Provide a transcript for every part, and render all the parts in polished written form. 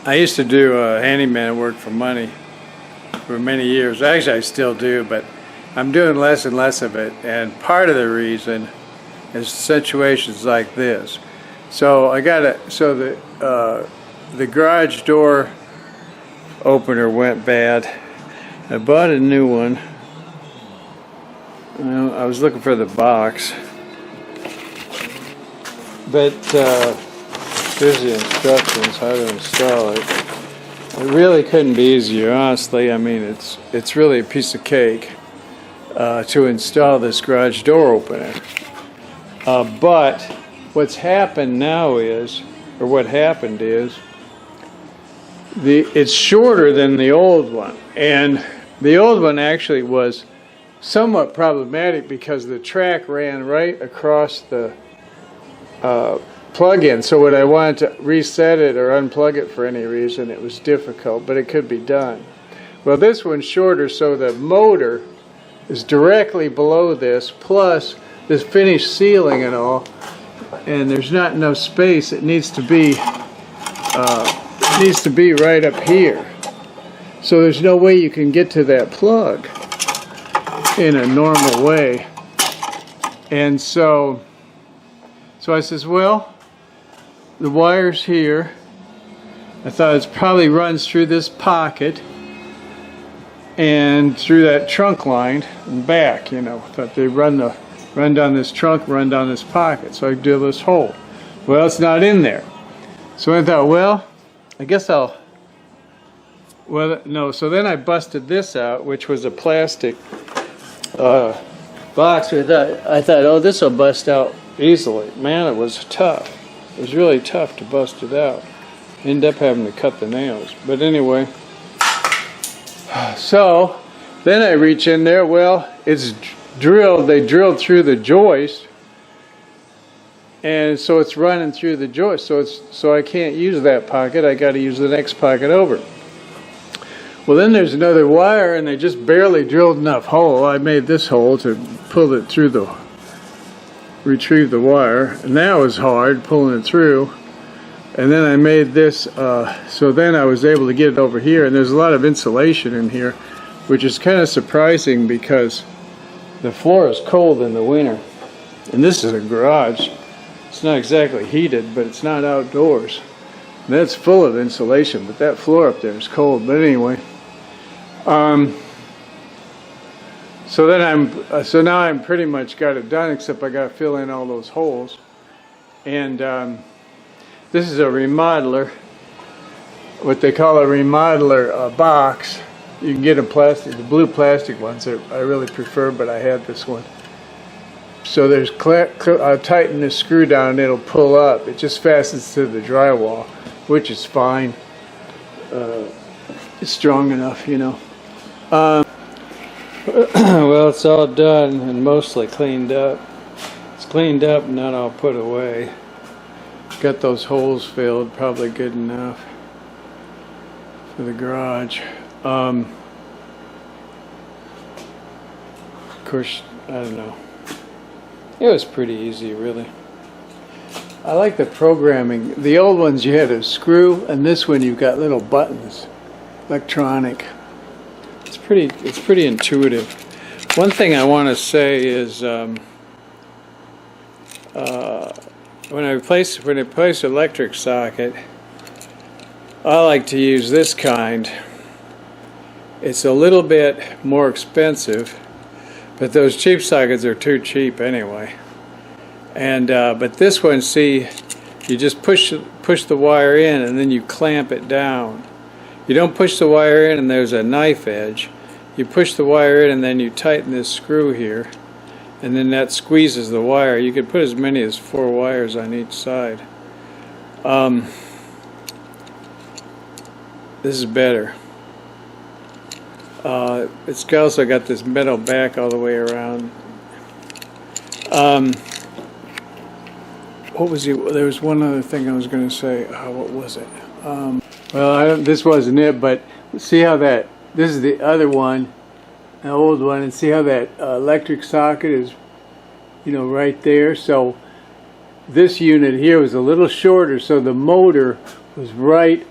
I used to do handyman work for money for many years. Actually, I still do, but I'm doing less and less of it. And part of the reason is situations like this. So the garage door opener went bad. I bought a new one. Well, I was looking for the box, but here's the instructions how to install it. It really couldn't be easier, honestly. I mean, it's really a piece of cake to install this garage door opener. But what's happened now is, or what happened is, it's shorter than the old one, and the old one actually was somewhat problematic because the track ran right across the plug-in. So when I wanted to reset it or unplug it for any reason, it was difficult, but it could be done. Well, this one's shorter, so the motor is directly below this, plus this finished ceiling and all, and there's not enough space. It needs to be right up here. So there's no way you can get to that plug in a normal way. And so I says, well, the wire's here. I thought it probably runs through this pocket and through that trunk line and back, you know. Thought they run down this trunk, run down this pocket, so I could do this hole. Well, it's not in there. So I thought, well, I guess I'll, well, no. So then I busted this out, which was a plastic box. I thought, oh, this will bust out easily. Man, it was tough. It was really tough to bust it out. Ended up having to cut the nails. But anyway, so then I reach in there. Well, it's drilled. They drilled through the joist, and so it's running through the joist. So I can't use that pocket. I got to use the next pocket over. Well, then there's another wire, and they just barely drilled enough hole. I made this hole to pull it through retrieve the wire, and that was hard, pulling it through. And then I made this, so then I was able to get it over here, and there's a lot of insulation in here, which is kind of surprising because the floor is cold in the winter. And this is a garage. It's not exactly heated, but it's not outdoors. And that's full of insulation, but that floor up there is cold. But anyway, so now I'm pretty much got it done, except I got to fill in all those holes. And this is a remodeler, what they call a remodeler box. You can get a plastic, the blue plastic ones I really prefer, but I had this one. So there's tighten this screw down and it'll pull up. It just fastens to the drywall, which is fine. It's strong enough, you know. Well, it's all done and mostly cleaned up. It's cleaned up and not all put away. Got those holes filled, probably good enough for the garage. Of course, I don't know. It was pretty easy, really. I like the programming. The old ones you had a screw, and this one you've got little buttons, electronic. It's pretty intuitive. One thing I want to say is when I replace electric socket, I like to use this kind. It's a little bit more expensive, but those cheap sockets are too cheap anyway. And but this one, see, you just push the wire in and then you clamp it down. You don't push the wire in and there's a knife edge. You push the wire in and then you tighten this screw here, and then that squeezes the wire. You could put as many as 4 wires on each side. This is better. It's also got this metal back all the way around. What was it? There was one other thing I was going to say. What was it? Well, this wasn't it, but see how that, this is the other one, the old one, and see how that electric socket is, you know, right there. So this unit here was a little shorter, so the motor was right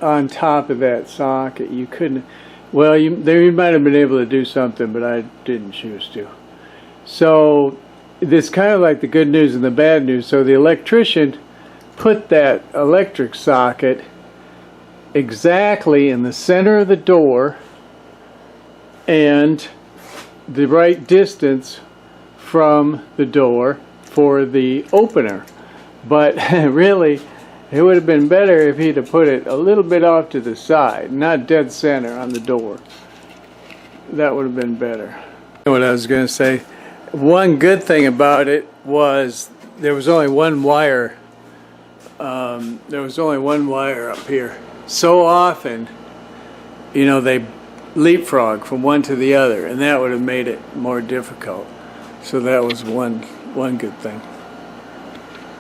on top of that socket. You couldn't, well, you might have been able to do something, but I didn't choose to. So this kind of like the good news and the bad news. So the electrician put that electric socket exactly in the center of the door and the right distance from the door for the opener. But really, it would have been better if he'd have put it a little bit off to the side, not dead center on the door. That would have been better. What I was going to say, one good thing about it was there was only one wire. There was only one wire up here. So often, you know, they leapfrog from one to the other, and that would have made it more difficult. So that was one good thing.